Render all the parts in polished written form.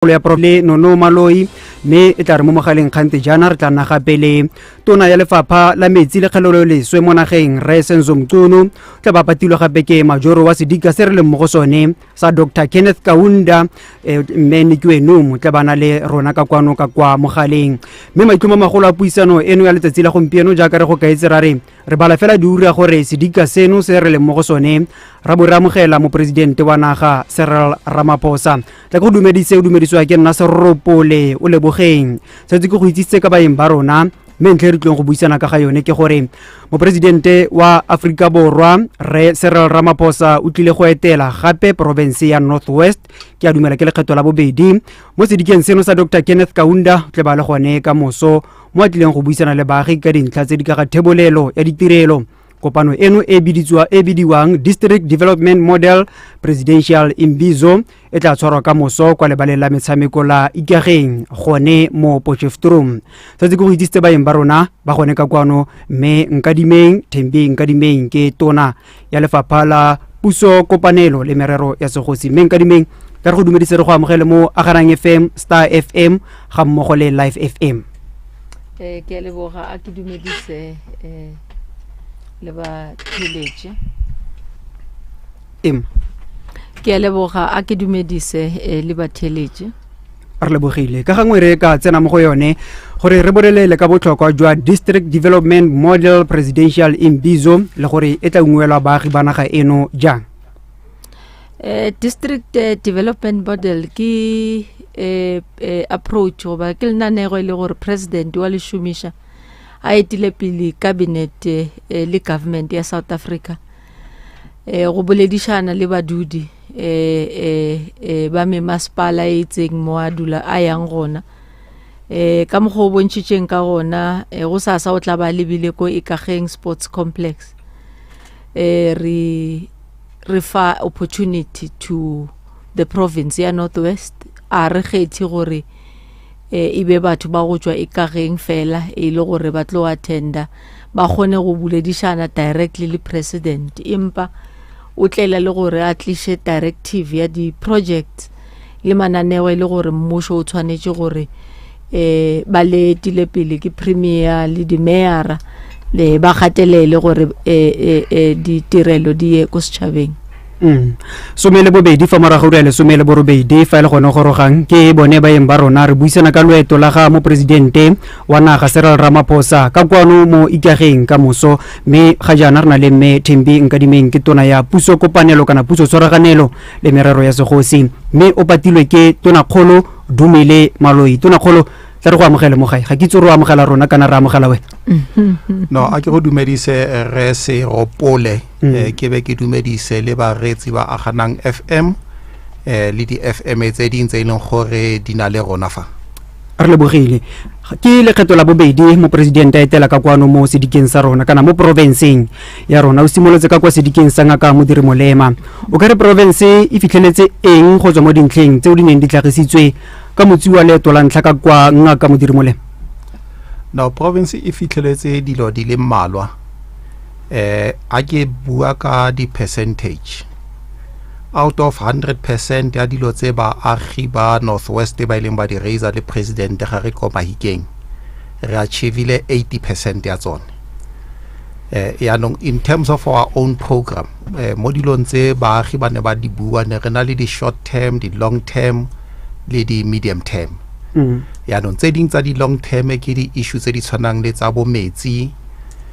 ya profile Nono Maloi me e tla re mo mogaleng kgante jana re tla nna gape le tona ya lefapha la metsi le kgelelo leswe mo nageng Re Senzo Mtunu tla ba patilwe gape ke majoro wa sedika se re leng mo go sone sa Dr. Kenneth Kaunda mme ne ke eno mo tla bana le rona ka kwano ka kwa mogaleng mme maitlhomo magolo a puisano eno ya letsatsi la gompieno jaaka re go kaetse ra re bala fela diura gore sedika seno se re leng mo go sone ra bo re amogela mo presidente wa naga Cyril Ramaphosa tla go dumediswa ke nna Seropole o lebogeng setse ke go itsitse ka baeng ba rona mme ntle re tlong go buisana ka ga yone ke gore mo presidente wa Afrika Borwa Re Cyril Ramaphosa o tlile go etela gape province ya Northwest ke a dumela ke lekgetho la bobedi mo sedikeng seno sa Dr. Kenneth Kaunda tle ba le gone ka moso mo atlileng go buisana le baagi ka dintlha tse di ka ga thebolelo ya ditirelo kopano eno e bidiwang District Development Model PresidentialImbizo e tla tshwarwa ka moso kwa lebaleng la metshameko la Ikageng gone mo Potchefstroom tse go itsitse baeng ba rona ba gone ka kwano mme nkadimeng ke tona ya lefapha la puso kopanelo le merero ya segosi mme nkadimeng ka re go dumedise re go amogele mo Aganang FM, Star FM ga mmogo le Live FM. Ke a leboga a ke dumedise le ba theletše ke a leboga a ke dumedise le ba theletše re lebogile ka gangwe re ka tsena mo go yone gore re borelele ka botlhokwa jwa District Development Model PresidentialImbizo le gore e tla ungwelwa baagi ba naga eno jang. District Development Model ke approach goba ke lenanego e le gore president wa le šomiša a etile pele cabinet le government ya South Africa go boledišana le badudi ba me masepala e itseng mo a dula a yang gona ka mokgwa o bontšhitšeng ka gona go sasa o tla ba lebile ko Ikageng Sports Complex re fa opportunity to the province ya Northwest a re kgethe gore e be batho ba go tswa Ikageng fela e le gore ba tlo attenda ba gone go buledišana directly le president impa o tlela le gore a tliše directive ya di project le mananeo e le gore mmušo o tshwanetse gore ba letile pele ke premier le di mayor le ba gatelele gore ditirelo di ye ko setšhabeng. Somele bobedi fa morago re le somele borobedi fa ile gone gorogang ke bone baeng ba rona re buisana ka loeto la ga mo presidente wa naga Cyril Ramaphosa ka kwano mo Ikageng ka moso mme ga jana rena le mme Thembi nkadimeng ke tona ya puso kopanelo kana puso tshwaraganelo le merero ya segosi mme o patilwe ke tona kgolo Dumele Maloi tona kgolo tla re go amogela mo gae ga ke itse re amogela rona kana re amogela we no a ke go dumedise Re Seropole ke be ke dumedise le ba retsi ba Aganang FM le di FM tse ding tse ileng gore di na le rona fa re lebogile ke lekgetho la bobedi mo presidente a etela ka kwano mo sedikeng sa rona kana mo provinceng ya rona o simolotse ka kwa sedikeng sa ngaka mo dirimolema o ka re province e fitlheletse eng go tswa mo dintlheng tse o di neng di tlhagisitswe ka motsi wa leeto la ntlha ka kwa ngaka mo dirimolema. No province e fitlheletse dilo di le mmalwa a ke bua ka di percentage out of 100% ya dilo tse ba agi ba Northwest ba ileng ba di raise le president ga re ko Mahikeng re achievile 80% ya tsone yaanong in terms of our own program mo dilong tse baagi ba ne ba di bua ne re na le di short term di long term le di medium term yaanong tse ding tsa di long term ke di issue tse di tshwanang le tsa bo metsi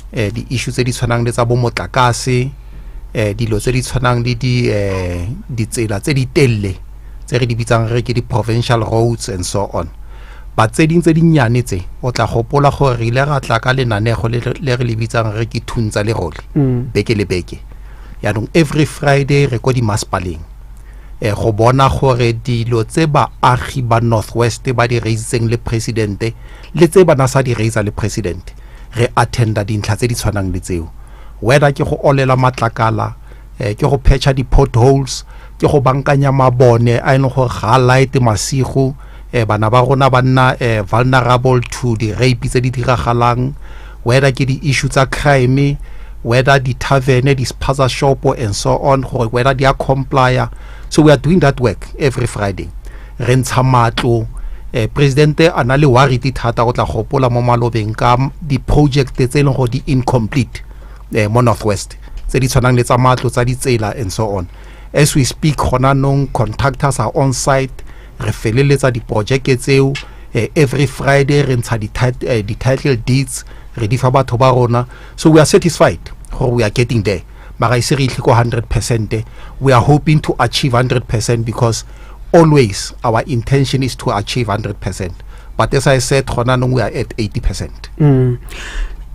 di issue tse di tshwanang le tsa bo motlakase dilo tse di tshwanang le di tsela tse di telle tse re di bitsang re ke di provincial roads and so on ba tse ding tse di nyane tse o tla gopola gore re ile ra tla ka lenanego le re le bitsang re ke thuntsa le role beke le beke yaanong every Friday re ko di maspaleng go bona gore dilo tse ba agi ba Northwest ba di raisitseng le presidente le tse ba na sa di raisa le president re attenda dintlha tse di tshwanang le tseo whether ke go olela matlakala ke go patcha di potholes ke go bankanya mabone a ene go ga light masigo bana ba rona ba nna vulnerable to di rape tse di diragalang whether ke di issue tsa crime whether the tavern, the spaza shop and so on, whether they are complier. So we are doing that work every Friday. re ntsha matlo presidente a na le worry thata go tla gopola mo malobeng ka di-project tse leng go di incomplete mo Northwest tse di tshwanang le tsa matlo tsa ditsela and so on. As we speak gona nong contractors are on site re feleletsa di-project tseo every Friday re ntsha di-title deeds re di fa batho ba rona, so we are satisfied or we are getting there. Mara ise re itle ko 100%. We are hoping to achieve 100% because always our intention is to achieve 100%, but as I said gona nong we are at 80%.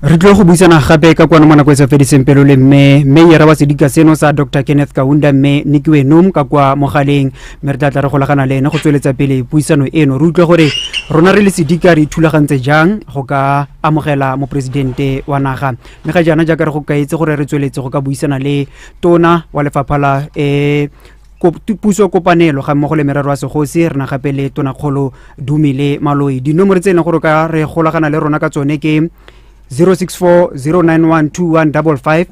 Re tlo go buisana gape ka kwana mo nako tsa fediseng pelo le Mayor wa sedika seno sa Dr. Kenneth Kaunda Nikiwe Num ka kwa mogaleng me re tla re golagana le ene go tsweletsa pele buisano eno. Re utlwe gore rona re le sedika re thulagantse jang go ka amogela mo presidente wa naga, me ga jana jaaka re go kaetse gore re tsweletse go ka buisana le tona wa lefapha la puso kopanelo ga mmogo le merero wa segosi re na gape le tona kgolo Dumile Maloi. Dinomoro tse ne gore ka re golagana le rona ka tsone ke 064091215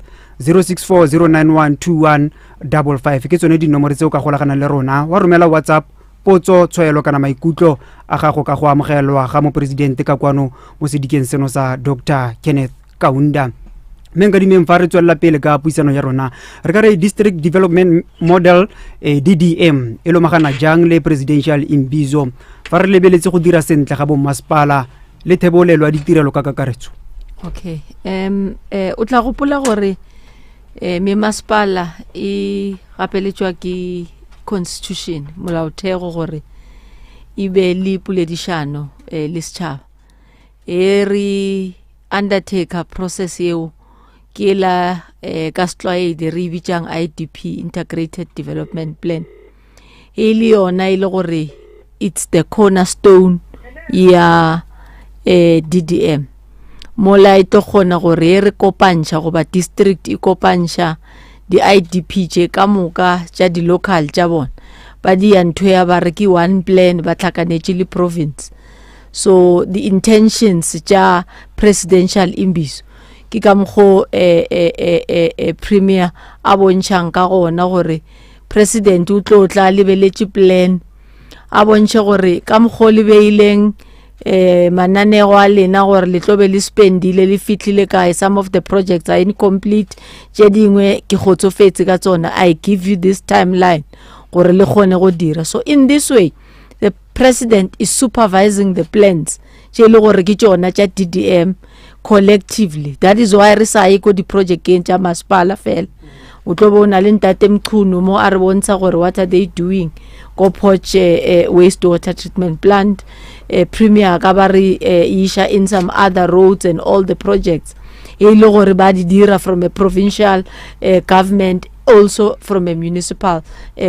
064091215 ke tsone dinomoro tse o ka golagana le rona, wa romela WhatsApp potso tshwaelo kana maikutlo a gago ka go amogelwa ga mo presidente ka kwano mo sedikeng seno sa Dr. Kenneth Kaunda. Menga di memfa re tswella pele ka puisano ya rona re ka re District Development Model DDM e lo magana jang le PresidentialImbizo fa re lebeletse go dira sentle ga bo masepala le thebolelo a ditirelo ka kakaretso. Okay, o tla gopola gore me masepala e gapeletswa ke constitution molaotheo gore e be le poledišano le setšhaba re undertaker process eo ke la ka setlwaedi re bitsang IDP, Integrated Development Plan, e le yona e le gore it's the cornerstone ya DDM. Mola e to gona gore re kopantšha go ba district e kopantšha di IDP tše ka moka tša di local tša bona ba di ya ntho ya ba re ke one plan ba tlhakanetše le province. So the intentions tša PresidentialImbizo ke ka mokgo premier a bontšhang ka gona gore president o tlo tla lebeletše plan a bontše gore ka mokgo le beileng mananeo a lena gore le tlobe le spendile le fitlhile kae, some of the projects are incomplete, tše dingwe ke kgotsofetse ka tsona, I give you this timeline gore le kgone go dira. So in this way the president is supervising the plans tše le gore ke tšona tša DDM collectively. That is why re sa ye ko di projecteng tša masepala fela o tlo bona le ntate Mqunu mo a re bontsha gore what are they doing go Poch wastewater treatment plant, premier ka ba re isha in some other roads and all the projects e le gore ba di dira from a provincial government, also from a municipal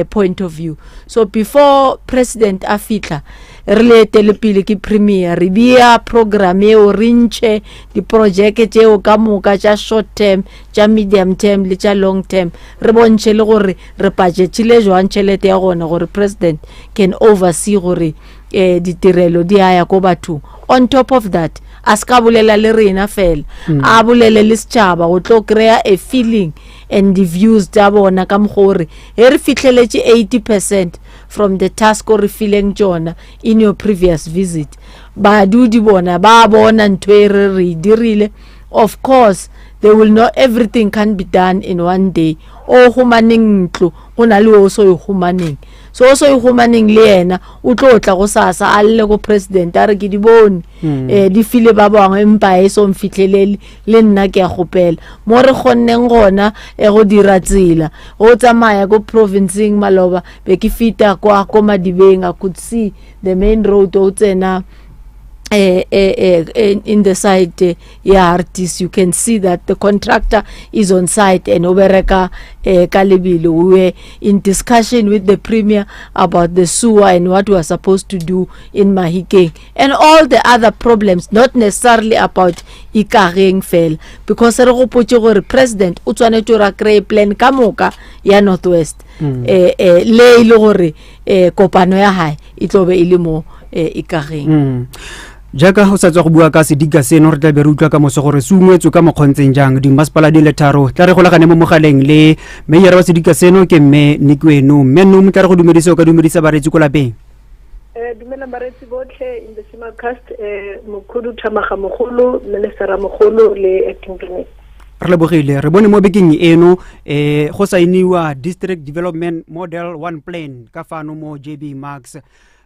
point of view. So before president a fitla re le telepile ke premier re bia program e o rinche di project tše o ka moka tša short term tša medium term le tša long term re bontše le gore re budgetile jwang tšhelete ya gona gore president can oversee gore ditirelo di aya ko batho. On top of that a ska bolela le rena fela a bolele le setšhaba go tlo kry-a a feeling and the views tša bona ka mogore e re fitlheletše 80% from the task o re fileng tšona in your previous visit. Badudi bona ba bona ntho e re dirile. Of course they will know everything can be done in one day. O humaning ntlo go na le o so e humaning, so o so e humaning le yena o tlo tla go sasa a le go president a re ke di bone di file ba bangwe empa e so mfitlhelele le nna ke a gopela mo re gonneng gona go dira tsela o tsamaya go provinceng maloba be ke fita kwa ko Madibeng. I could see the main road o tsena in the side artists, you can see that the contractor is on site and obereka kalibilo. We were in discussion with the premier about the sewer and what we are supposed to do in Mahikeng and all the other problems, not necessarily about Ikareng fell, because the president utwanetse ra create plan ka moka ya Northwest le ile gore kopano ya hae itlobe ile mo Ikareng. Jaka ho sa tswa go bua ka sedika seno re tla be re utlwa ka moso gore se ungwetswe ka mokgontseng jang di masepala di le tharo tla re golagane mo mogaleng le Mayor wa sedika seno ke mme Nikiwe Num. Mme Num tla re go dumedisa o ka dumedisa baretsi ko lapeng. Dumela baretsi botlhe in the simulcast Mokhudu Thamagamogolo Minister Mogolo le acting premier. re lebogile re bone mo bekeng eno go sainiwa district development model 1 plan ka fano mo JB Max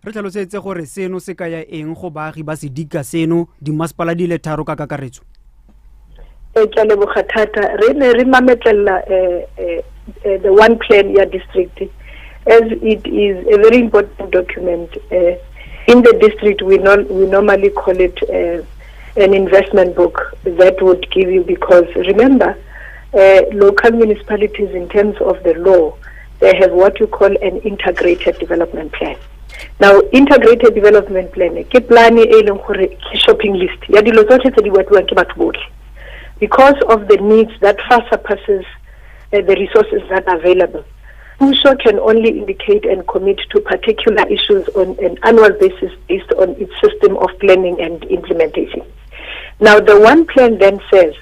re tlhalosetse gore seno se ka ya eng go baagi ba sedika seno di masepala di le tharo ka kakaretso. Ke leboga thata re ne re mametlela the one plan ya district as it is a very important document in the district. We normally call it an investment book that would give you, because remember local municipalities in terms of the law, they have what you call an integrated development plan. Now integrated development plan ke plan e leng gore ke shopping list ya dilo tsotlhe tse di batluwang ke batho botlhe, because of the needs that far surpasses the resources that are available. PUSO can only indicate and commit to particular issues on an annual basis based on its system of planning and implementation. Now the one plan then says,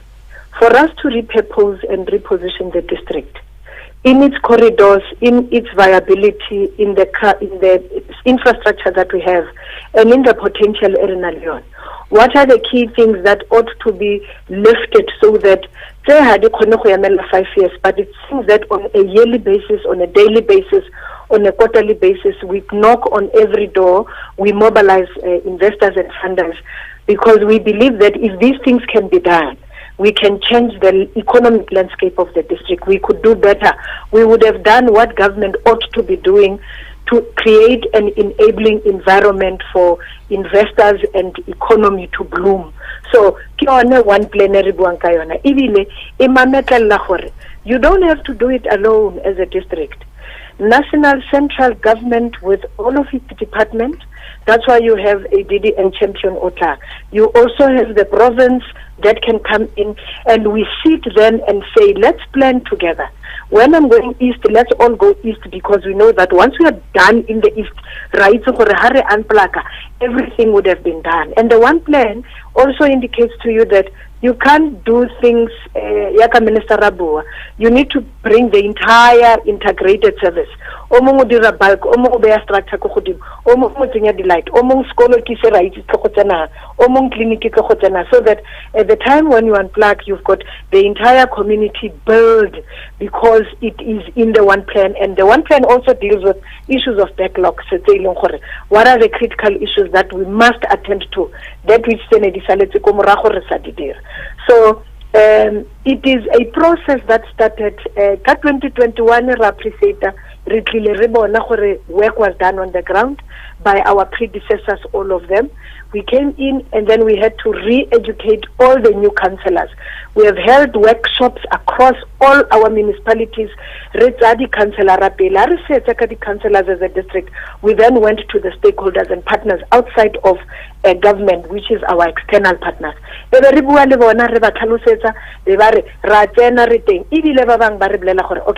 for us to repurpose and reposition the district in its corridors, in its viability, in the infrastructure that we have, and in the potential area, what are the key things that ought to be lifted so that they had 5 years, but it seems that on a yearly basis, on a daily basis, on a quarterly basis, we knock on every door, we mobilize investors and funders, because we believe that if these things can be done, we can change the economic landscape of the district. We could do better. We would have done what government ought to be doing to create an enabling environment for investors and economy to bloom. So, one plenary buankayona. Ibile imametella gore. You don't have to do it alone as a district. National central government with all of its departments. That's why you have a DDM champion OTA. You also have the province that can come in, and we sit then and say, let's plan together. When I'm going east, let's all go east, because we know that once we are done in the east, right, so everything would have been done. And the one plan also indicates to you that you can't do things, Yaka Minister Rabua. You need to bring the entire integrated service. Omo dira bulk, omo be structure ko godimo, omo tsenya delight, omo skolo ki se right ko tsena, omo clinic ko tsena, so that at the time when you unplug, you've got the entire community built, because it is in the one plan. And the one plan also deals with issues of backlogs. What are the critical issues that we must attend to, that which so it is a process that started 2021. Work was done on the ground by our predecessors, all of them. We came in and then we had to re-educate all the new councillors. We have held workshops across all our municipalities. Councillors as a district. We then went to the stakeholders and partners outside of government, which is our external partners. Okay,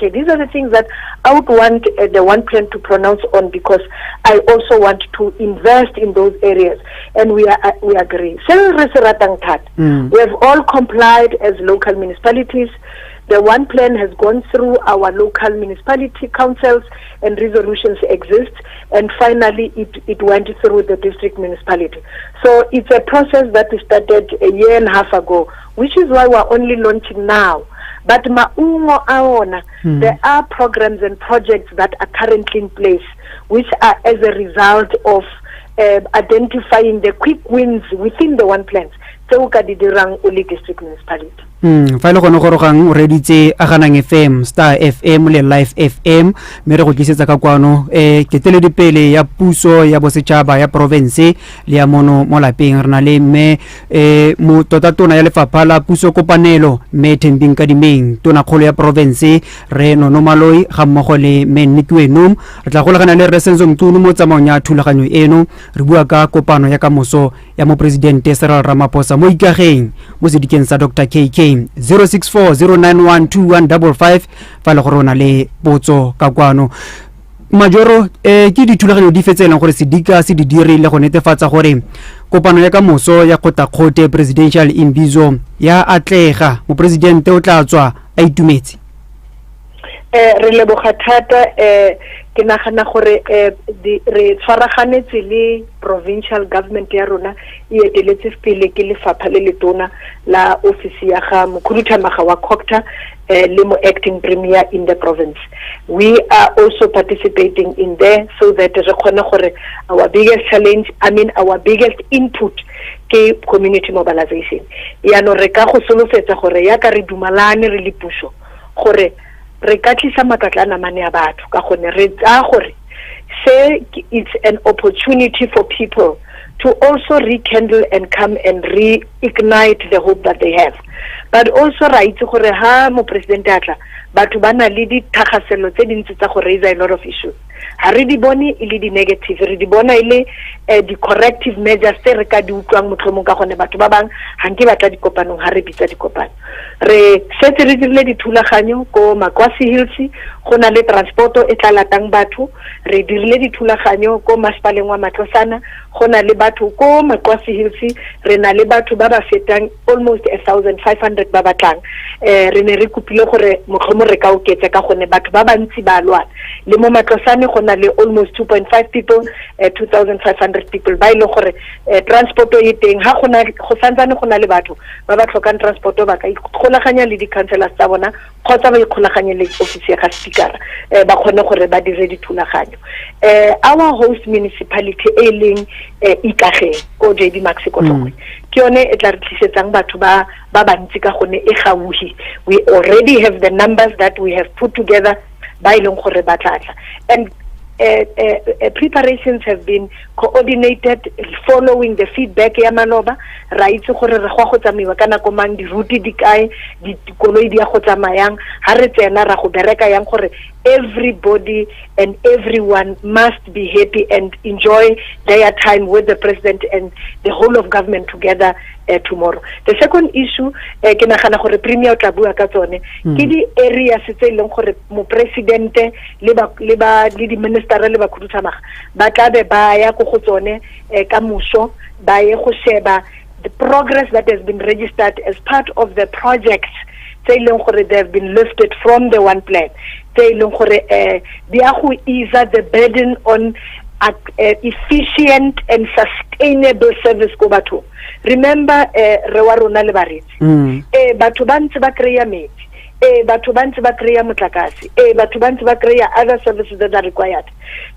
these are the things that I would want the one plan to pronounce on, because I also want to invest in those areas, and we agree. We have all complied as local municipalities. The one plan has gone through our local municipality councils, and resolutions exist, and finally it went through the district municipality. So it's a process that we started a year and a half ago, which is why we're only launching now. But there are programs and projects that are currently in place, which are as a result of identifying the quick wins within the one plans. District municipality. Fa ile gone gorogang o reditse Aganang FM, Star FM le Live FM me re go tlisetsa ka kwano ke teledipele ya puso ya bosetšhaba ya province le ya mono mo lapeng rena le me mo totatona ya lefapha la puso kopanelo me Thembing Kadimeng tona kgolo ya province re Nonomaloi ga mmogo le me Nikiwenum re tla golagana le Resenzo Mtunu mo tsamaong ya thulaganyo eno re bua ka kopano ya kamoso ya mo presidente Cyril Ramaphosa mo ikageng mo sedikeng sa Dr. KK 0640912155 fa le gore ona le potso ka kwano majoro ke dithulaganyo di fetselang gore sedika se di dirile go netefatsa gore kopano ya kamoso ya kgotakgote PresidentialImbizo ya atlega mo presidente o tla tswa a itumetse. Re leboga thata ke nagana gore re tshwaraganetse le provincial government ya rona e eteletse pele ke lefapha le letona la office ya ga mokhuduthamaga wa COGTA le mo acting premier in the province. We are also participating in there so that re kgone gore our biggest challenge, our biggest input ke community mobilization. Ya no re ka go solofetsa gore ya ka re dumalane re le puso gore re ka tlisa makatlana mane ya batho ka gone re tsa gore say it's an opportunity for people to also rekindle and come and reignite the hope that they have. But also ra itse gore ha mo president atla batho ba na le dithagafelo tse dintsi tsa go raise a lot of issues. Ha re di bone ile di negative, re di bona ile di corrective measures tse re ka di utlwang motlhomong ka gone batho ba bang ha nke batla dikopanong ha re bitsa dikopano. Re setse re dirile dithulaganyo ko Makwasi Hills go na le transporto e tla latang batho, re dirile dithulaganyo ko Masipaleng wa Matlosana go na le batho ko Makwasi Hills, re na le batho ba ba fetang almost 1500 ba batlang. Re ne re kopile gore motlhomo re ka oketsa ka gone batho ba bantsi ba lwana le mo Matlosane go na le almost 2.5 people 2500 people ba ile gore transporto e teng ha go santsane go na le batho ba ba tlhokang transporto ba ka ikgolaganya le di councilors tsa bona kgotsa ba ikgolaganye le office ya ga speaker ba kgone gore ba dire dithulaganyo. Our host municipality e leng Ikageng ko JD Max ko tlhokwe ke yone e tla re tlisetsang batho ba bantsi ka gone e gauhi. We already have the numbers that we have put together ba ileng gore ba tlatla, and preparations have been coordinated following the feedback ya maloba. Ra itse gore re go tsamaiwa kana ko mang di route di kae di koloi di ya go tsamayang ha re tsena ra go bereka yang gore everybody and everyone must be happy and enjoy their time with the president and the whole of government together tomorrow. The second issue ke nagana gore premier o tla bua ka tsone ke di areas tse leng gore mo president le di minister le ba khuduthamaga ba tla be ba ya go tsone ka muso ba ye go sheba the progress that has been registered as part of the projects they have been lifted from the one plan. They ease the burden on efficient and sustainable service ko batho. Remember rewa rona le baretsi batho ba ntse ba kreya metsi batho ba ntse ba kreya motlakase batho ba ntse ba kreya other services that are required.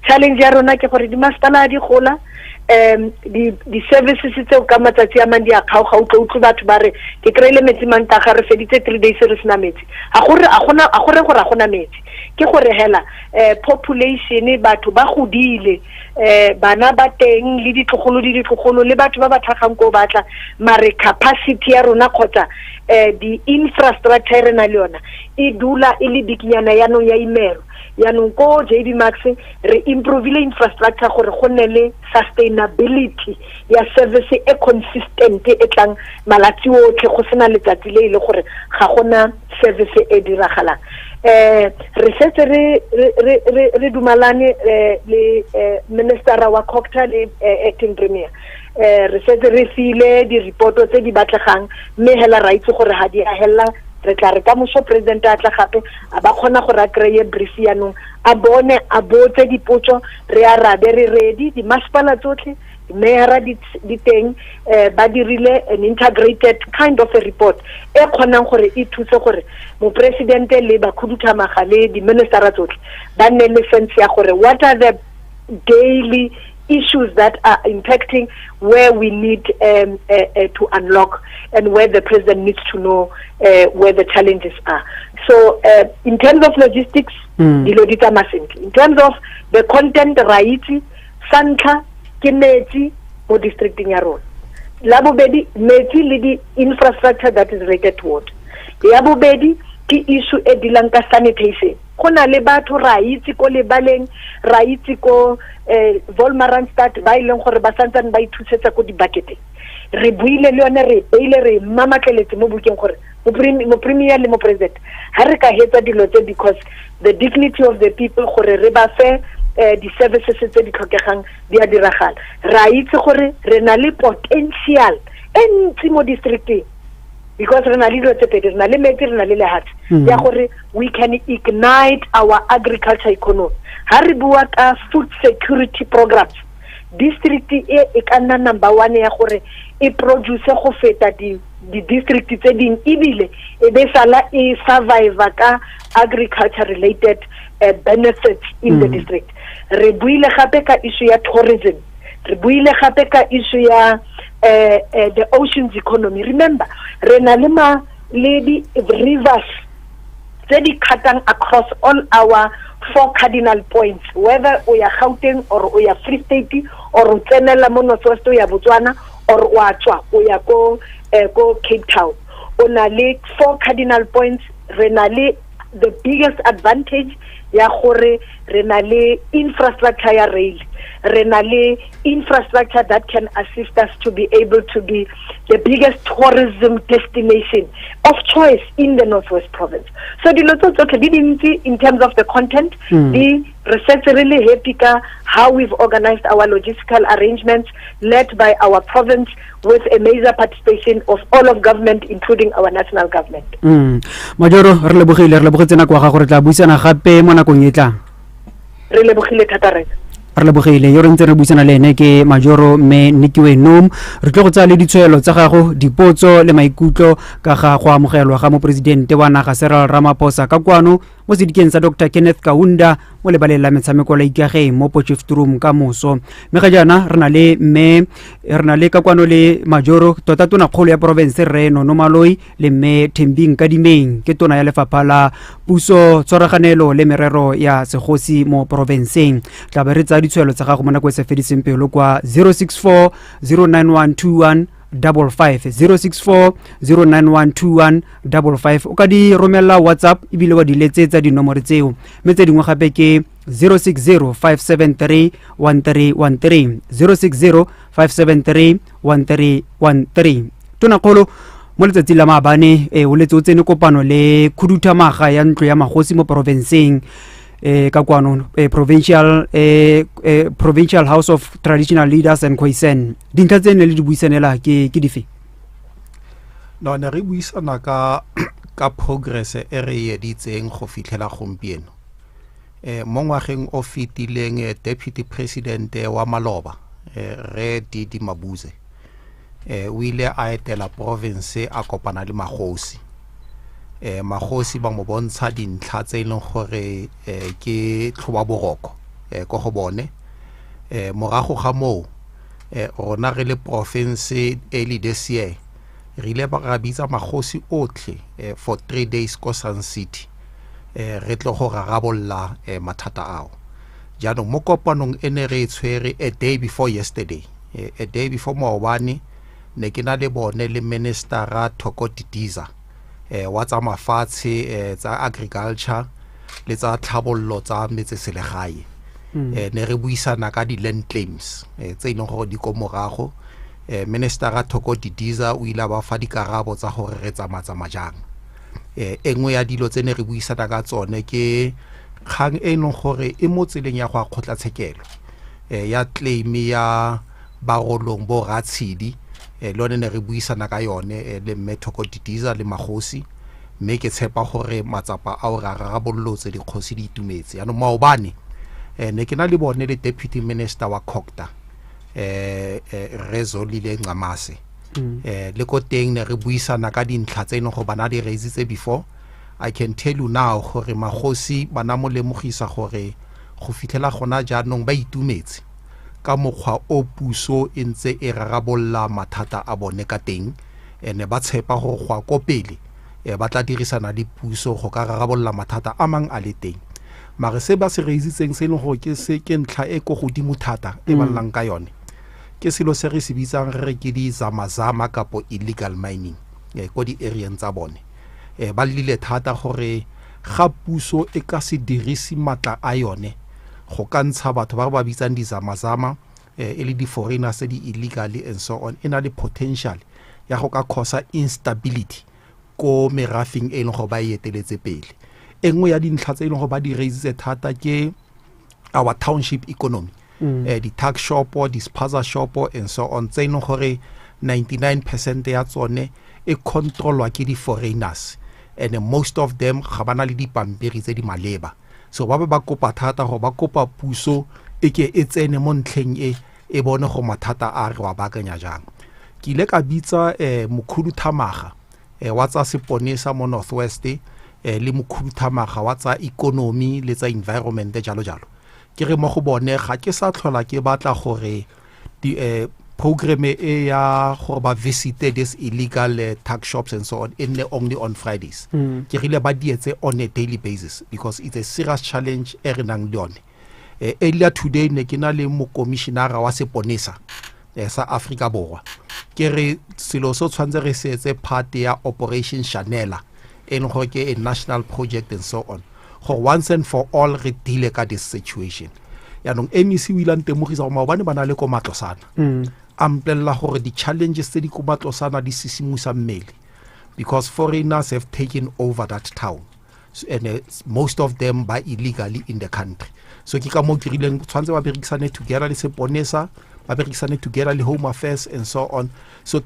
Challenge ya rona ke gore di masepala di gola di services tse ka matsatsi a mandi a kgauga utlo batho ba re ke kreile metsi mantaga re feditse 3 days re sena metsi a gore a gona metsi ke gore hela population batho ba godile bana ba teng le ditlogolo le batho ba ba tlhagang go batla mare capacity ya rona kgotsa di infrastructure rena le yona e dula e le dikinyana ya no ya imero ya no ko JD Max re improve le infrastructure gore go nne le sustainability ya service e consistent e tlang malatsi otlhe go sena letsatsi le ile gore ga gona service e diragalang. Re setse re dumalane le minister wa COGTA le acting premier re setse re file di report tse di batlegang mme hela ra itse gore ha di a hella re tla re ka moso president a tla gape a ba khona gore a kreye brief yanong a bone a botse dipotso re a rabe re ready di masipala tsotlhe mera di teng ba dirile an integrated kind of a report e khonang gore e thuse gore mo president le ba khuduthamaga le di minister tsotlhe ba nne le sense ya gore what are the daily issues that are impacting where we need to unlock and where the president needs to know where the challenges are. So in terms of logistics, in terms of the content right, Santa Kineti or district in Yaron. Labobedi, Meti Lidi infrastructure that is related to water. Yabobedi, ki issue e dilanka sanitation. Kona le batho ra itse ko le baleng ra itse ko Volmaranstad ba ileng gore ba santsane ba ithusetsa ko di bucket re buile le yone re ile re mamatleletse mo bukeng gore mo premier le mo president ha re ka hetsa dilo tse because the dignity of the people gore re ba fe di services tse di tlhokegang di a diragala ra itse gore re na le potential entsi mo districteng because re na le dilo tse pedi, re na le metsi, re na le lehatshe ya gore we can ignite our agriculture economy. Ha re bua ka food security programs, district e ka nna number 1 ya gore e produce go feta di district tse ding, ebile e be sala e survive ka agriculture related benefits in the district. Re buile gape ka issue ya tourism, re buile gape ka issue ya the oceans economy. Remember, re na le di rivers tse di cutting across all our 4 cardinal points, whether we are Gauteng or we are Free State or o tsenela mo Northwest ya Botswana or wa tswa o ya go Cape Town. Ona le 4 cardinal points. Re na le the biggest advantage ya gore re na le infrastructure ya rail, re na le infrastructure that can assist us to be able to be the biggest tourism destination of choice in the Northwest Province. So the lots of in terms of the content, the research really happy how we've organized our logistical arrangements led by our province with a major participation of all of government, including our national government. Majoro re lebogile nako wa gago re tla buisana gape mo nakong e tlang. Re lebogile thata re. Re lebogile yo re ntse re buisana le ene ke Majoro me Nikiwe Nom. Re tlo go tsa le ditshwelo tsa gago, dipotso le maikutlo ka ga go amogelwa ga mo presidente wa naga Cyril Ramaphosa ka kwano mo sedikeng sa Dr. Kenneth Kaunda mo lebaleng la metshameko la Ikageng mo Potchefstroom room ka moso. Me ga jana re na le ka kwano le Majoro tota tona kgolo ya province re Nonomaloi le me Thembing Kadimeng ke tona ya lefapha la puso tshwaraganelo le merero ya segosi mo provinceng. Tla ba re tsa ditshwelo tsa gago mo nako se fediseng pelo kwa 064 09121 55 064 09121 55 o ka di romela WhatsApp ebile wa di letsetsa dinomoro tseo me tse dingwe gape ke 060 573 1313 060 573 1313. Tona kgolo mo letsatsi la maabane o letse o tsene kopano le khuduthamaga ya ntlo ya magosi mo provinceng ka kwano provincial house of traditional leaders and Khoisan. Dintlha tsene le di buisanela ke dife? No ne re buisana ka progress e re editseng go fitlhela gompieno. Mo ngwageng o fitileng deputy president wa Maloba re Didi Mabuze o ile a etela province a kopana le magosi. Magosi ba mo bontsha dintlha tse leng gore ke tlhoba boroko go go bone morago ga mo rona re le province early this year re ile ba bitsa magosi otlhe for 3 days ko Sun City re tlo go rarabolla mathata ao. Jaanong mo kopanong ene re tshwere a day before yesterday, a day before maobane ne ke na le bone le ministera Thoko Didiza wa tsa mafatshe tsa agriculture le tsa tlhabollo tsa metseselegae. Ne re buisana ka di land claims tse ileng gore di ko morago. Ministera Thoko Didiza o ile ba fa dikarabo tsa gore re tsamatsa jang. Engwe ya dilo tse ne re buisana ka tsone ke kgang e leng gore e mo tseleng ya go akgotla tshekelo ya claim ya barolong bo ratshidi lone ne re buisana ka yone le Thoko Didiza le magosi mme ke tshepa gore matsapa a o rarabollotse dikgosi di itumetse. Ano maobane ne ke na le bone le deputy minister wa Khokta Rezolile Ngamase le ko teng ne re buisana ka dintlha tse eno go bana di raisitse before. I can tell you now gore magosi bana mo lemogisa gore go fitlhela gona jaanong ba itumetse ka mokgwa o puso e ntse e rarabolla mathata a bone ka teng ene ba tshepa go gwa ko pele ba tla dirisana le puso go ka rarabolla mathata a mang a le teng. Mare se ba se reisitseng se leng go ke ntlha e go godimo thata e ballang ka yone ke selo se re se bitsang re ke di zamazama kapo illegal mining ko di area tsa bone. Ba lile thata gore ga puso e ka se dirise matla a yone go ka ntsha batho ba ba bitsang di zamazama e le di foreigners di illegally and so on, ena le potential ya go ka cause instability ko merafing e leng go ba eteletse pele. Engwe ya dintlha tse e leng go ba di raise thata ke our township economy, di tax shop, di spaza shop and so on, tse e leng gore 99% ya tsone e controlwa ke di-foreigners, and most of them ga bana le dipampiri tse di maleba. So ba kopa thata go ba kopa puso e ke e tsene mo ntlheng e bone go mathata a re wa bakanya jang. Ke ile ka bitsa mokhuduthamaga wa tsa seponesa mo Northwest le mokhuduthamaga wa tsa economy le tsa environment jalo jalo. Ke re mo go bone ga ke sa tlhola ke batla gore di program e ya gore ba visite this illegal tuck shops and so on only on Fridays. Ke rile ba dietse on a daily basis because it's a serious challenge e re nang le yone. Earlier today ne ke na le mo commissioner wa seponesa sa Africa Borwa. Ke re selo so tshwantse re se etse part ya Operation Chanela e leng gore ke a national project and so on. Go once and for all re deal ka this situation. Ya nong MEC o ilante mogisa go maobane bana le ko matlosana. Amplela gore di challenges tse di ko matlosana di sisimusa mmele because foreigners have taken over that town. So, and most of them by illegally in the country. So ke ka mo ke rileng tshwantse ba berekisane together le seponesa, ba berekisane together le Home Affairs and so on. So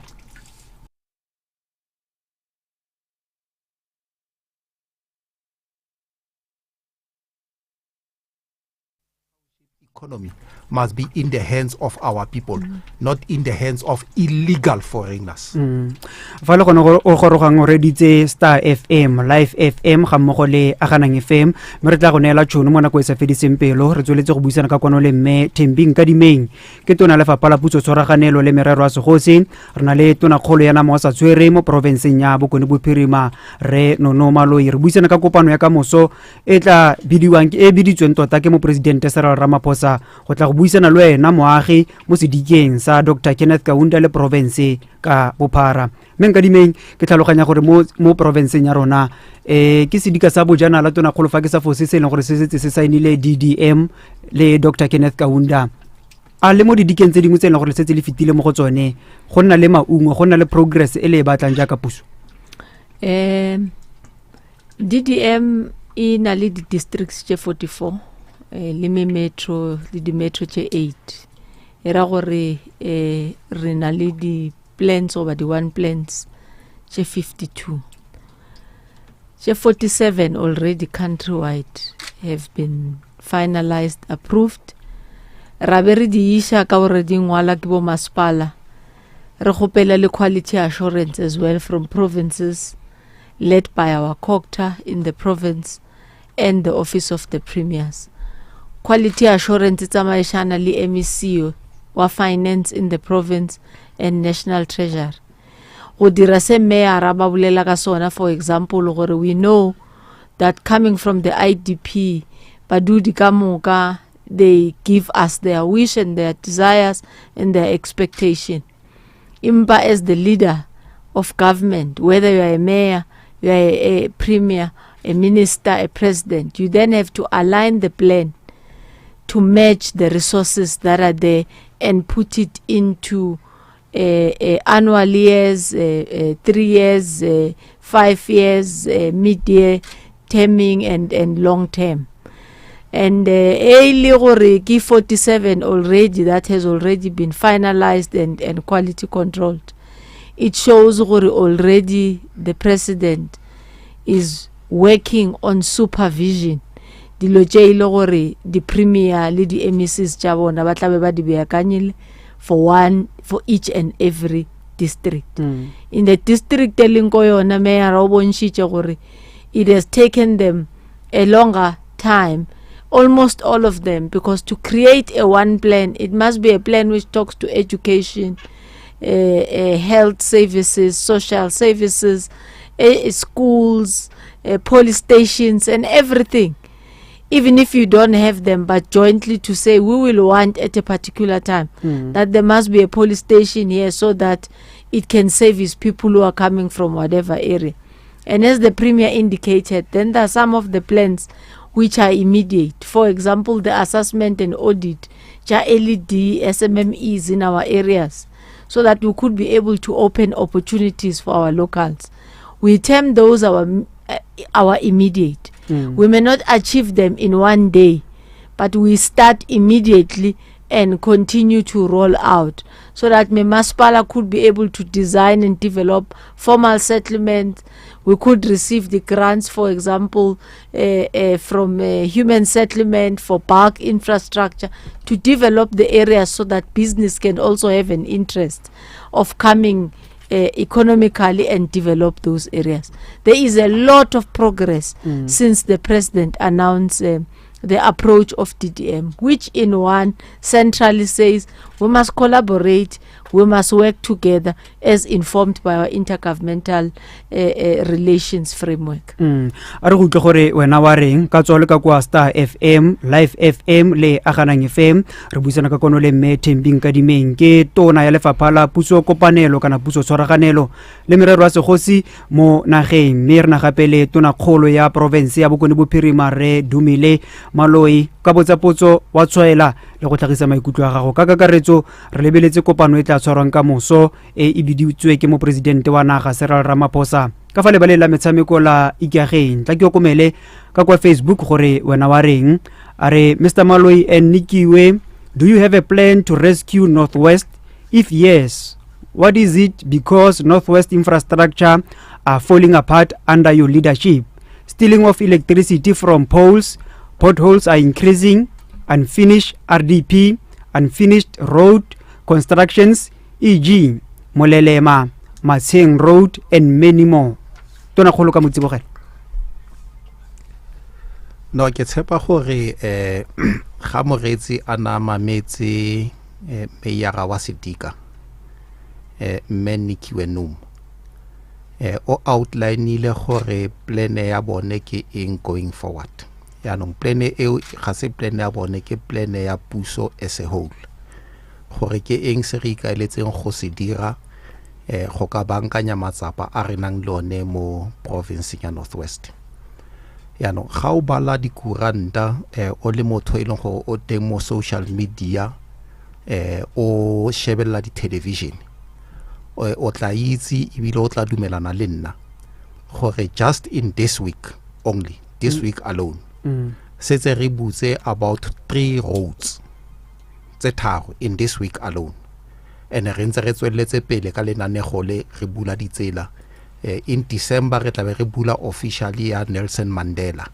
economy must be in the hands of our people, not in the hands of illegal foreigners. Fa le gone o gorogang o reditse Star FM, Live FM ga mmogo le Aganang FM, me re tla go neela tšhono mo nako e sa fediseng pelo. Re tsweletse go buisana ka kwano le mme Thembing ka dimeng ke tona lefapha la putso tshwaraganelo le merero a segosi. Re na le tona kgolo ya nama wa sa tshwere mo provinceng ya Bokone Bophirima re Nonomaloi. Re buisana ka kopano ya kamoso e tla bidiwang e biditsweng tota ke mo presidente Cyril Ramaphosa go tla go buisana le wena moagi mo sedikeng sa Dr. Kenneth Kaunda le province ka bophara. Mme ka dimeng ke tlhaloganya gore mo provinceng ya rona ke sedika sa bojana la tona kgolo fa ke sa fose se leng gore se setse se sainile DDM le Dr. Kenneth Kaunda. A le mo didikeng tse dingwe tse leng gore setse le fitile mo go tsone go nna le maungo go nna le progress e le batlang jaaka puso. DDM e na le di districts tse 44 le metro le di metro tse 8 era gore re na le di plans over the one plans tse 52 tse 47 already countrywide have been finalized, approved. Ra be re di isha ka gore di ngwala ke bo masepala. Re gopela le quality assurance as well from provinces led by our COCTA in the province and the office of the premiers. Quality assurance tsamaishana le MEC wa finance in the province and national treasury. Go dira se mayor ba bulela ka sona, for example gore we know that coming from the IDP badudi ka moka they give us their wish and their desires and their expectation. Imba as the leader of government, whether you are a mayor, you are a premier, a minister, a president, you then have to align the plan to match the resources that are there and put it into annual years, 3 years, 5 years, mid-year, terming and long term. And 47 already, that has already been finalized and quality controlled. It shows already the president is working on supervision. The premier le di MECs tša bona ba tlabe ba di beakanyile for each and every district. In the district elinko yona mayor o bontšitše gore it has taken them a longer time, almost all of them, because to create a one plan, it must be a plan which talks to education, health services, social services, schools, police stations and everything. Even if you don't have them, but jointly to say we will want at a particular time that there must be a police station here so that it can service people who are coming from whatever area. And as the premier indicated, then there are some of the plans which are immediate. For example, the assessment and audit, LED, SMMEs in our areas, so that we could be able to open opportunities for our locals. We term those our immediate. We may not achieve them in one day, but we start immediately and continue to roll out so that Masipala could be able to design and develop formal settlements. We could receive the grants, for example, from human settlement for park infrastructure to develop the areas so that business can also have an interest of coming economically and develop those areas. There is a lot of progress since the president announced the approach of DDM, which in one centrally says we must collaborate, we must work together as informed by our intergovernmental relations framework. A re go utlwe gore wena wa reng ka tsole ka kwa Star FM, Live FM le Aganang FM re buisana ka kono le mme Thembing ka dimeng ke tona ya lefapha la puso kopanelo kana puso tshwaraganelo le merero ya segosi mo nageng mme re na gape le tona kgolo ya province ya Bokone Bophirima re Dumile Maloi ka botsapotso wa tshwaela le go tlhagisa maikutlo a gago ka kakaretso re lebeletse kopano e tla tshwarwang ka moso e biditswe ke mo presidente wa naga Cyril Ramaphosa ka fa le balela metshameko la ikageng tla ke okomele ka kwa Facebook gore wena wa reng are Mr Maloi and Nikiwe, do you have a plan to rescue Northwest? If yes, what is it? Because Northwest infrastructure are falling apart under your leadership. Stealing of electricity from poles, potholes are increasing, unfinished RDP, unfinished road constructions, e.g. Molelema, Matsheng Road, and many more. Tona kholo ka motsibogela. No, ke tshepa gore ga moretsi a na mametse meyara wa Sedika mme Nikiwe Num o outline ile gore plan ya bone ke eng going forward. Ya no plan e ga se plan ya bone ke plan ya puso as a whole. Gore ke eng se re ikaeletseng go se dira go ka bankanya matsapa a re nang lone mo province ya Northwest. Ya no ga o bala dikuranta o le motho e leng gore o teng mo social media o shebella di television o tla itse ebile o tla dumelana le nna gore just in this week only, this week alone, setse re butse about 3 roads tse tharo in this week alone, and re ntse re tsweletse pele ka lenanego le re bula ditsela. In December re tla be re bula officially ya Nelson Mandela.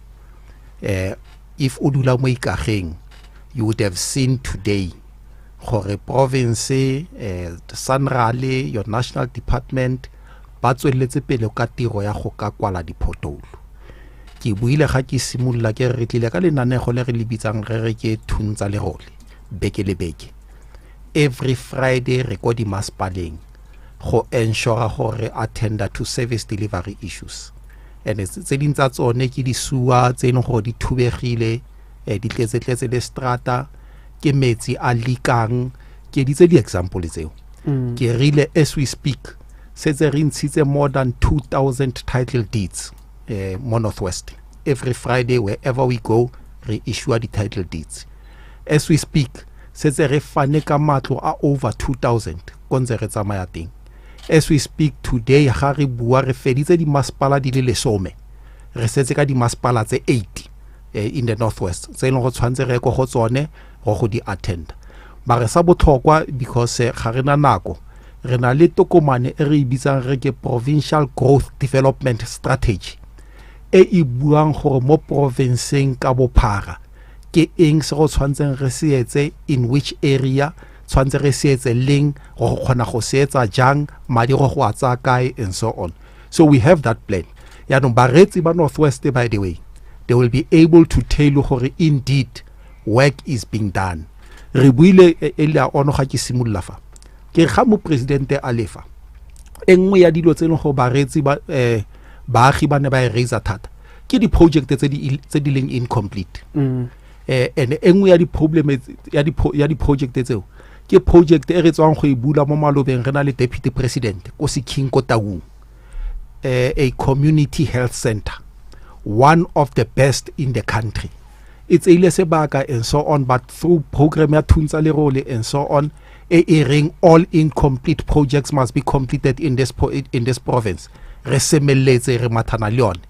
If o dula mo Ikageng, you would have seen today gore province Sanrale, your national department ba tsweletse pele ka tiro ya go ka kwala dipotolo. Ke buile ga ke simolla ke re tlile ka lenanego le re lebitsang re ke thuntsa le role beke le beke. Every Friday re go di maspaleng go ensure gore attend to service delivery issues, and tse ding tsa tsone ke di suwa tse neng go di thubegile di tletse le strata ke metsi a likang ke di tse di example tseo. Ke rile as we speak setse re ntshitse more than 2000 title deeds mo Northwest. Every Friday wherever we go re issue the title deeds. As we speak setse re fane ka matlo a over 2000 konze re tsamaya teng. As we speak today ga re bua re feditse di masipala di le lesome, re setse ka di masipala tse 80 in the Northwest tse leng go tshwantse re go tsone go di attend. Ba re sa botlhokwa because ga rena nako re na le tokomane e re ibitsang re ke Provincial Growth Development Strategy e buang gore mo provinceng ka bophara ke eng se go tshwantseng re se etse, in which area tshwantse re se etse leng go kgona go se etsa jang, madi go a tsa kae, and so on. So we have that plan. Ya no baretsi ba Northwest, by the way, they will be able to tell you gore indeed work is being done. Re buile ela ono ga ke simolla fa ke ga mo presidente a lefa engwe ya dilo tseno go baretsi ba baagi ba ne ba raise thata ke di project tse di leng incomplete. And engwe ya di problem ya di project tseo ke project e re tswang go e bula mo Malobeng re na le deputy president ko Siking ko Taung, a community health center, one of the best in the country. It's a sebaka and so on, but through program ya Thunza le role and so on, ring all incomplete projects must be completed in this province. Re semeletse re mathana le yone.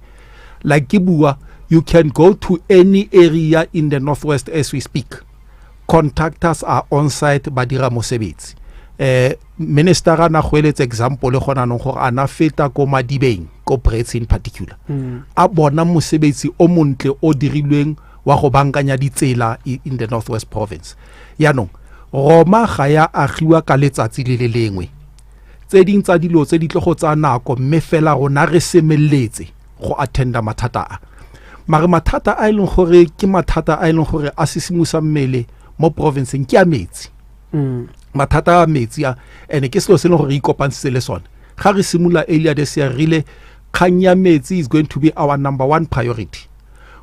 Like Kibua, you can go to any area in the Northwest as we speak. Contractors are on site badira mosebetsi. minister ana goeletsa example le gona nong gore ana feta ko Madibeng ko Brits in particular a bona mosebetsi o montle o dirilweng wa go bankanya ditsela in the Northwest Province yaanong Roma ga ya agiwa ka letsatsi le le lengwe tse ding tsa dilo tse di tlo go tsa nako mme fela rona re semelletse go attenda mathata a mare mathata a ileng gore ke mathata a ileng gore a sisimusa mmele mo provinceng ke a metsi mathata a metsi a ene ke selo se le gore ikopansitse le sone ga re simula earlier this year rile kanya metsi is going to be our number one priority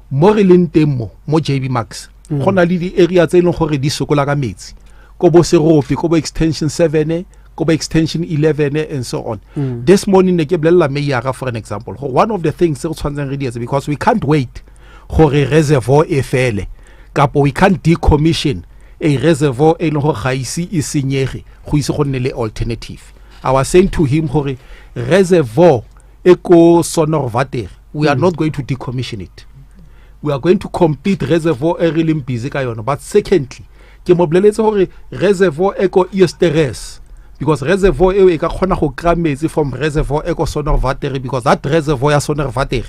mo re leng teng mo JB Max go na le di area tse leng gore di sokola ka metsi ko bo Seropi ko bo extension 7 ko bo extension 11 and so on this morning ne ke blella mayor for an example one of the things se go tshwantseng re di etse because we can't wait gore reservoir e fele kapo we can't decommission a reservoir e leng go gaisi e senyege go ise go nne le alternative. I was saying to him gore reservoir e ko Sonorvater we are not going to decommission it, we are going to complete reservoir e really busy ka yona. But secondly ke mo bleletse gore reservoir e ko Easteres because reservoir e ka khona go kra metsi from reservoir e ko Sonorvater because that reservoir ya Sonorvater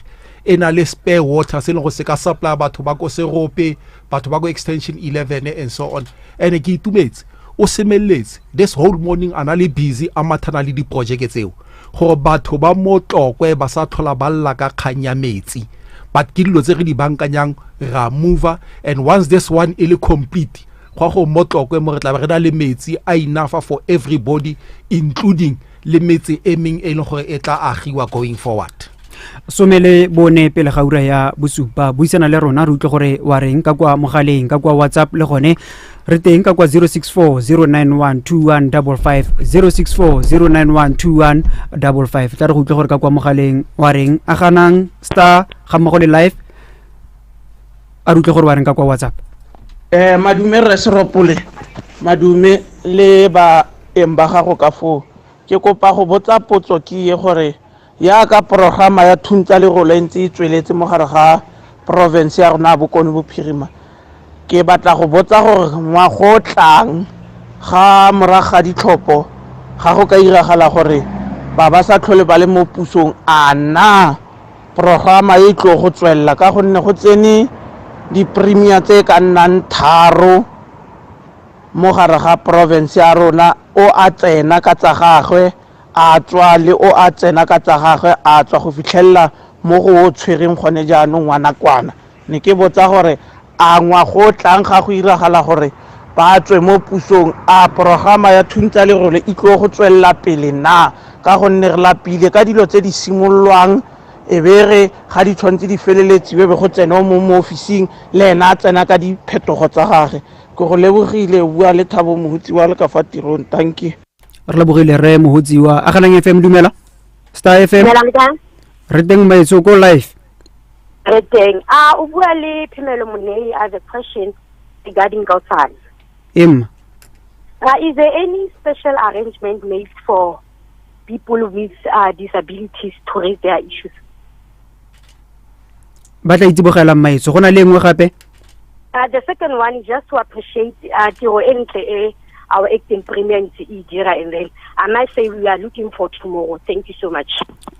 ena le spare water se go se ka supply batho ba go Serope batho ba go extension 11 and so on and ke itumetse o semelletse this whole morning ana le busy a mathana le di project tseo go batho ba motlokwe ba sa tlhola ba lla ka khanya metsi but ke dilo tse re di bankanyang ra mover and once this one is complete go motlokwe mo re tla re na le metsi a enough for everybody including le metsi eming e leng gore e tla agiwa going forward. Somele bone pele ga ura ya bosupa buisana le rona re utlwe gore wa reng ka kwa mogaleng ka kwa WhatsApp le gone re teng ka kwa 0640912155 0640912155 tla re go utlwe gore ka kwa mogaleng wa reng Aganang star ga mmogo le live a re utlwe gore wa reng ka kwa WhatsApp. Madume re seropole madume le ba emba ga go ka fo ke kopa go botsa potso ke ye gore ya ka programa ya thuntsa le go lentse e tsweletse mo gare ga province ya rona Bokone Bophirima ke batla go botsa gore ngwa go tlang ga moraga ditlhopho ga go ka iragala gore ba sa tlhole ba le mo pusong ana programa e tlo go tswella ka gonne go tsene di premier tse ka nnang tharo mo gare ga province ya rona o a tsena ka tsa gagwe a tswa le o a tsena ka tsa gagwe a tswa go fitlhella mo go tshwereng gone jaanong ngwana kwana ne ke botsa gore a ngwa go tlang ga go iragala gore ba tswe mo pusong a programa ya thuntsa le role e tlo go tswella pele na ka gonne re lapile ka dilo tse di simolwang e bere ga di tshwantse di feleletse be go tsena mo officing le ena a tsena ka diphetogo tsa gagwe ke go lebogile bua le Thabo Mohutsi wa le ka fa tirong. Thank you. Re lebogile re Mohutsi wa Aganang FM dumela Star FM re teng maetso ko live re teng o bua le Phemelo Monei as a question regarding Gauteng. Is there any special arrangement made for people with disabilities to raise their issues? Ba tla itsibogela maetso gona le engwe gape. The second one is just to appreciate tiro entle our acting premier Idira, and then I might say we are looking for tomorrow. Thank you so much.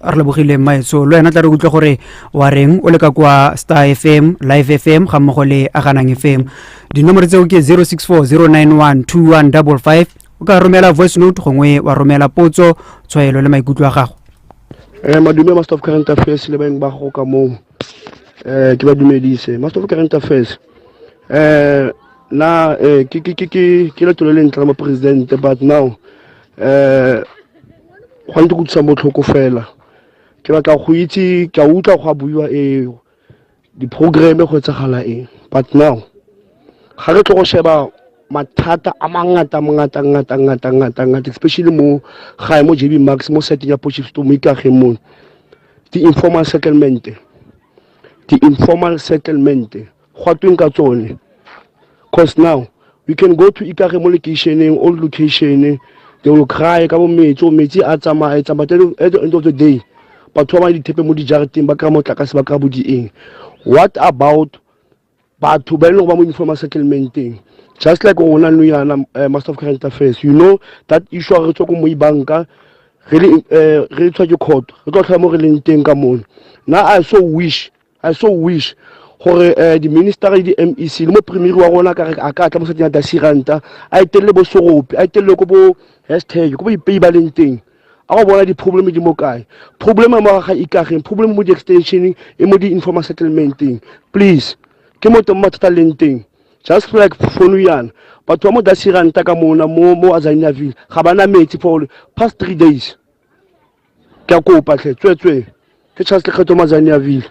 Re lebogile maetso lo ena tla re utlwe gore wa reng o le ka kwa Star FM Live FM ga mmogo le Aganang FM dinomoro tseo ke 0640912155 o ka romela voice note gongwe wa romela potso tshwaelo le maikutlo a gago. Madume Master of Current Affairs le beng ba go ka mo ke ba dumedise Master of Current Affairs na ke le toleleng tla mo president but now go ntse go tsa motlhoko fela ke batla go itse ka utla go buiwa di program go tsagala but now ga re tlo go sheba mathata a mangata especially mo ga mo JB Max mo setting ya Potchefstroom to mo ikage mo the informal settlement go tweng ka tsone because now we can go to ikage mo locationeng all location they will cry ka mo metsi a tsamaya but at the end of the day batho ba di thepe mo di jareteng ba ka mo tlakase ba ka bodi eng. What about batho ba ile go ba mo informal settlementeng just like ona nuyana Master of Current Affairs, you know that issue re tswa ko mo ibanka really re tswa ke court re tlo tlha mo re leng teng ka mona. Now I so wish gore the minister di MEC le mo premier wa rona ka re a ka tla mo setnya da siranta a itelle bo soropi a itelle ko bo hashtag ko bo ipei ba leng teng a go bona di problem di mo kae problem mo ga ikageng problem mo di extension e mo di informal settlementing please ke mo teng mathata leng teng just like phone yana batho ba mo da siranta ka mona mo Azaniaville ga bana metsi for past 3 days ke a kopa tswetswe ke Charles Lekgetho Azaniaville.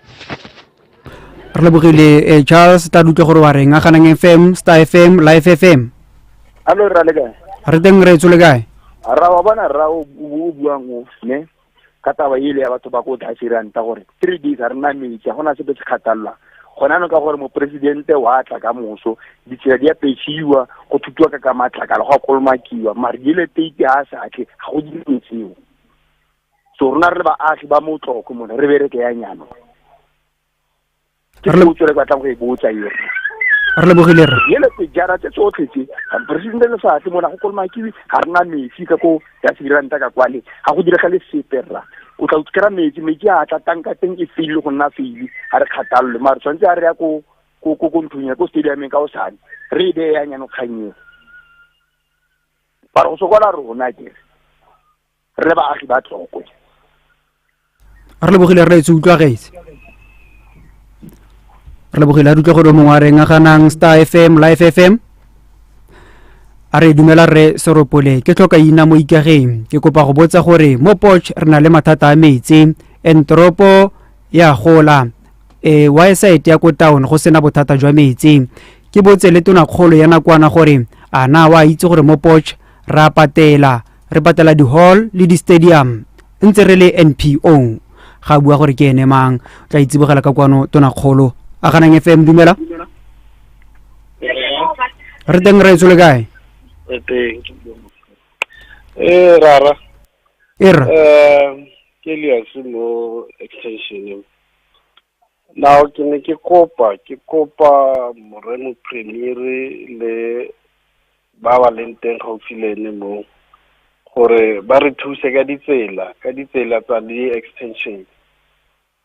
re lebogile Charles ta dutse gore wa reng Aganang FM, Star FM, Live FM. Allo ra le kae? Re teng re tsole kae? Ra wa bona ra o buang ne ka taba ile ya batho ba go thasiranta gore 3 days a rena metsi gona se be khatalla gona no ka gore mo presidente wa tla ka moso ditsela di a petsiwa go thutwa ka matlakala go kolmakiwa mara ile teite a sa tle ga go ditsewo so rona re ba agi ba motloko mona re bereke ya nyano re lebogile re yele pe jara tse tsotlhe tse president le sa tle mona go kolmakiwi ga rena metsi ka ko ya siranta ka kwale ga go direga le sepera o tla utkera metsi a tla tanka teng e file go nna file a re khatalla mara tsantse a re ya ko nthunya ko stadium ka o sane re ide ya nyano khanye para go sokola rona ke re ba agi ba tloko re lebogile re itse utlwa gaetse re lebogile a dutla go mo ngwareng Aganang Star FM, Live FM. A re dumela re Seropole ke tlhoka ina mo ikageng ke kopa go botsa gore mo Potch re na le mathata a metsi entropo ya gola wa site ya ko town go sena bothata jwa metsi ke botse le tona kgolo ya nakwana gore a na wa itse gore mo Potch re patela di hall le di stadium ntse re le NPO ga bua gore ke ene mang tla itsibogela ka kwano tona kgolo Aganang FM dumela re teng re tsole kae rara ke Elias mo extension now ke ne ke kopa moreno premier le ba ba leng teng gaufi le ene mo gore ba re thuse ka ditsela tsa di extension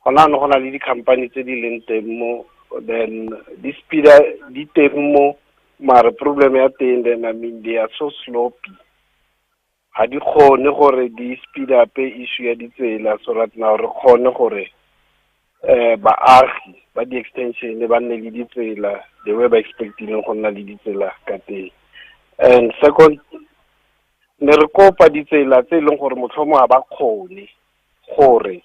gona le di company tse di leng teng mo then di speeda di teng mo mara problem ya teng then I mean they are so sloppy ha di kgone gore di speed up issue ya ditsela so that now re kgone gore baagi ba di extension ba nne le ditsela the way ba expecting go nna le ditsela ka teng and second ne re kopa ditsela tse leng gore motlhomo a ba kgone gore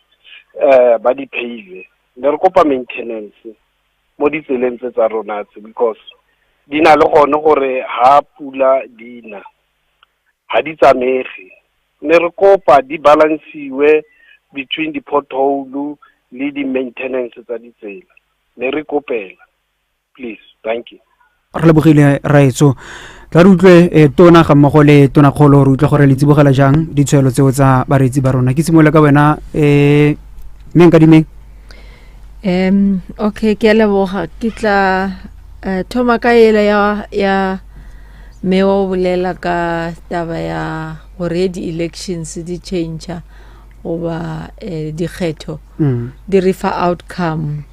ba di pave ne re kopa maintenance mo ditseleng tsa rona because di na le gone gore ha pula dina ha di tsamege ne re kopa di balansiwe between the pothole le di maintenance tsa ditsela ne re kopela please thank you re lebogile raetso tla re utlwe tona ga mmogo le tona kgolo re utlwe gore le tsibogela jang ditshwelo tseo tsa bareetsi ba rona ke simola ka wena meng ka dimeng okay ke a leboga ke tla thoma ka ela ya me wa bolela ka taba ya gore di elections di change goba dikgetho di refa outcome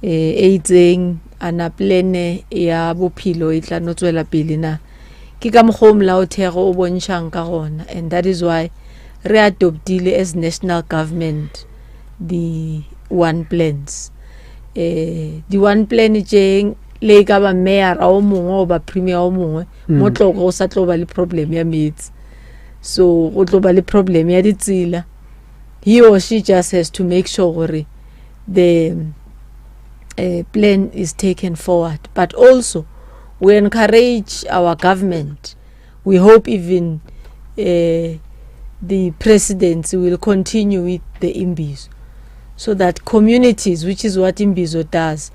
e itseng ana plane ya bophelo e tla no tswela pele na ke ka mogho molaothego o bontshang ka gona and that is why re adoptile as national government the one plans the one plan jeng le ka ba mayor o mongwe o ba premier o mongwe mo tloko go sa tlo ba le problem ya metsi so go tlo ba le problem ya ditsela he or she just has to make sure gore the plan is taken forward but also we encourage our government we hope even the presidency will continue with the Imbizo so that communities, which is what Imbizo does,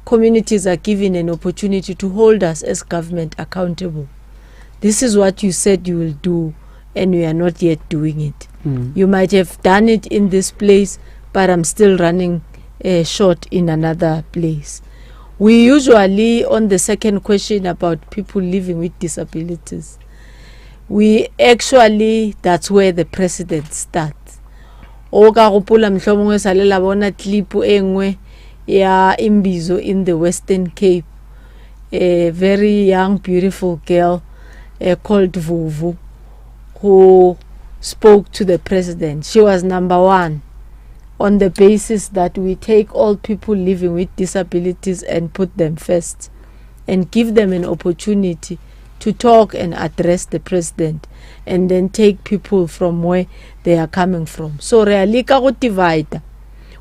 communities are given an opportunity to hold us as government accountable. This is what you said you will do and we are not yet doing it. You might have done it in this place but I'm still running short in another place. We usually, on the second question about people living with disabilities, we actually, that's where the president starts. Oka gopola mhlomongwe sale la bona clip engwe ya Imbizo in the Western Cape, a very young beautiful girl called Vuvu, who spoke to the president. She was number one on the basis that we take all people living with disabilities and put them first and give them an opportunity to talk and address the president, and then take people from where they are coming from. So realika go divide.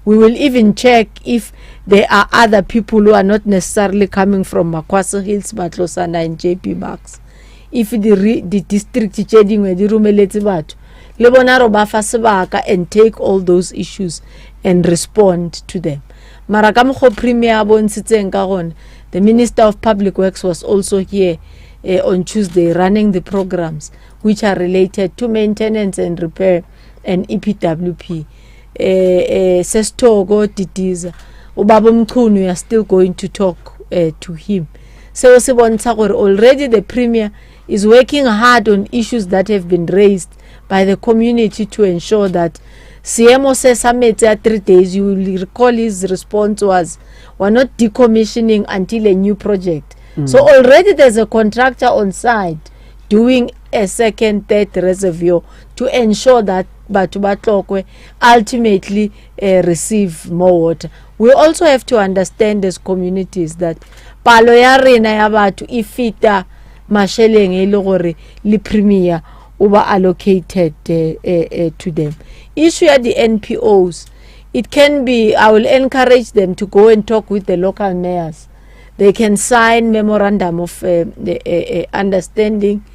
We will even check if there are other people who are not necessarily coming from Makwasa Hills, Matlosana and JP Max. If the district changing where the rumeleti batho le bona ro ba fa sebaka and take all those issues and respond to them. Mara ka mo premier bontshitseng ka gone, the Minister of Public Works was also here on Tuesday running the programs which are related to maintenance and repair and EPWP. Sestogo Titiza Ubaba Mkhunu, we are still going to talk to him. So already the premier is working hard on issues that have been raised by the community to ensure that CMO says summit 3 days. You will recall his response was, we're not decommissioning until a new project. So already there's a contractor on site doing a second, third reservoir to ensure that Batubatlokwe ultimately receive more water. We also have to understand as communities that palo ya rena ya batho ifita masheleng e le gore le premier over allocated to them. Issue at the NPOs, it can be, I will encourage them to go and talk with the local mayors. They can sign memorandum of understanding,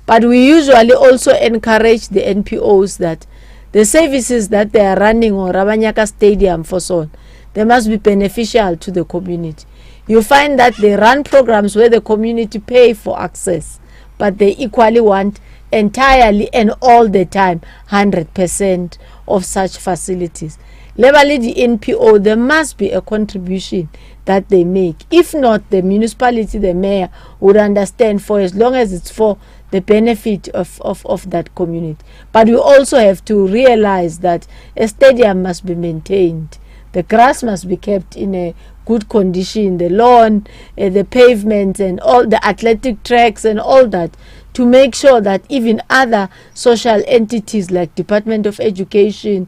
but we usually also encourage the NPOs that the services that they are running on Rabanyaka Stadium for so, they must be beneficial to the community. You find that they run programs where the community pay for access, but they equally want entirely and all the time 100% of such facilities. Levelly the NPO, there must be a contribution that they make. If not, the municipality, the mayor would understand, for as long as it's for the benefit of that community. But we also have to realize that a stadium must be maintained. The grass must be kept in a good condition, the lawn, the pavement and all the athletic tracks and all that, to make sure that even other social entities like Department of Education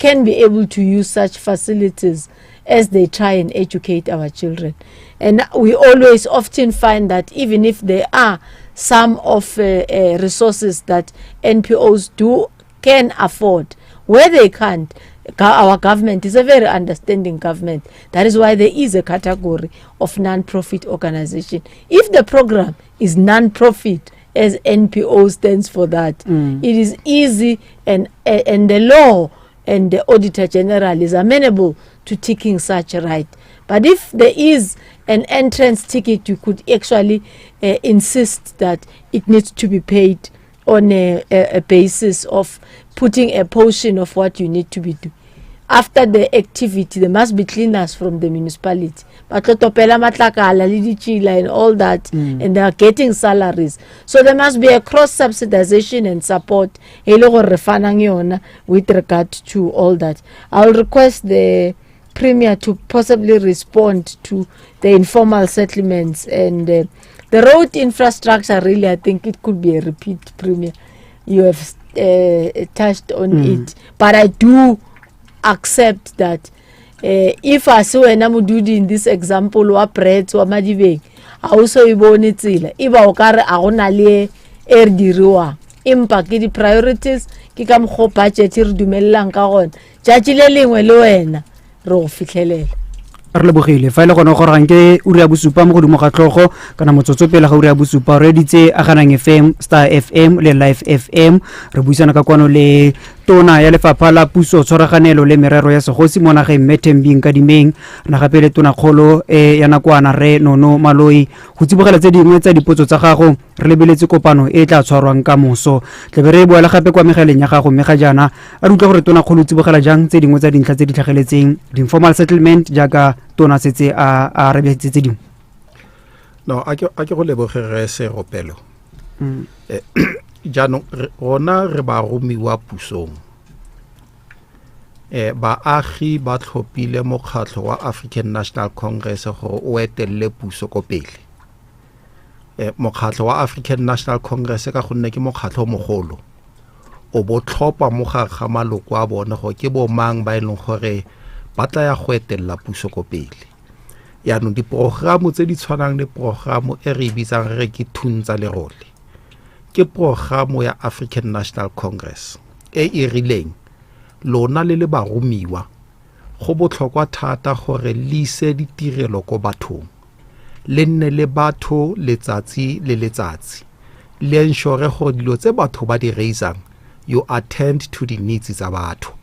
can be able to use such facilities as they try and educate our children. And we always often find that even if there are some of resources that NPOs can afford, where they can't, our government is a very understanding government. That is why there is a category of non-profit organization. If the program is non-profit, as NPO stands for that, it is easy, and the law and the Auditor General is amenable to taking such a right. But if there is an entrance ticket, you could actually insist that it needs to be paid on a basis of putting a portion of what you need to be doing. After the activity, there must be cleaners from the municipality. But and all that, and they are getting salaries. So there must be a cross-subsidization and support with regard to all that. I will request the Premier to possibly respond to the informal settlements and the road infrastructure. Really, I think it could be a repeat, Premier. You have touched on it. But I do accept that if I saw a namududi in this example wa Brett wa Madibeng, also ibone tsela iba o kare a gona le diriwa impa ke di priorities ke ka mo budget re dumellang ka gona tšatši le lengwe le wena re go fitlhelela. Re lebogile fa ile gona gore ganke uri ya bosupa mo godimo ga tlhogo kana motsotso pele ga uri ya bosupa re ditse Aganang FM, Star FM le Live FM. Re buisana ka kwano le tona ya lefapha la puso tshwaraganelo le merero ya segosi mo nageng Methembing Kadimeng na gape le tona kgolo ya nakwana Re Nono Maloi go tsibogela tse dingwe tsa dipotso tsa gago re lebeletse kopano e tla tshwarwang ka moso tle be re boela gape kwa megaleng ya gago mme ga jana a re utlwa gore tona kgolo tsibogela jang tse dingwe tsa dintlha tse di tlhageletseng di-informal settlement jaaka tona setse a rebetse tse dingwe. No a ke go lebogere seropelo jaanong rona re ba romiwa pusong baagi ba tlhophile mokgatlho wa African National Congress gore o etelele puso ko pele mokgatlho wa African National Congress ka gonne ke mokgatlho mogolo o bo tlhopha mo ga maloko a bone go ke bo mang ba ileng gore ba tla ya go etelela puso ko pele yaanong diprogramo tse di tshwanang le programo e re bitsang re ke thuntsa lerole ke programo ya African National Congress e rileng lona le le baromiwa go botlhokwa thata gore lise ditirelo ko bathong le nne le batho letsatsi le letsatsi le ensure gore dilo tse batho ba di raisang you attend to the needs tsa batho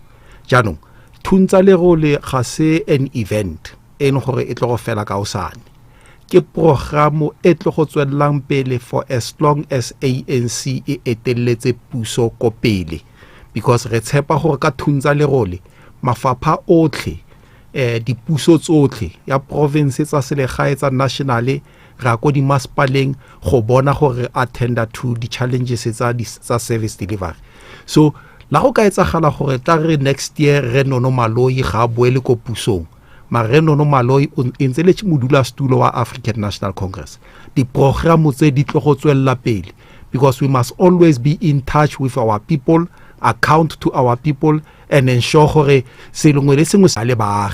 jaanong thuntsa lerole ga se an event e leng gore e tlo go fela ka osane ke programo e tlo go tswelelang pele for as long as ANC e eteletse puso ko pele because re tshepa gore ka thuntsa lerole mafapha otlhe dipuso tsotlhe ya province tsa selegae tsa nationale ra ko di maspaleng go bona gore attenda to the challenges tsa service delivery so la go ka etsagala gore tla re next year Re Nono Maloi ga boele ko pusong Re Nono Maloi ntse le modula stulo wa African National Congress diprogramo tse di tlo go tswella pele because we must always be in touch with our people account to our people and ensure gore se lengwe le sengwe sa le baagi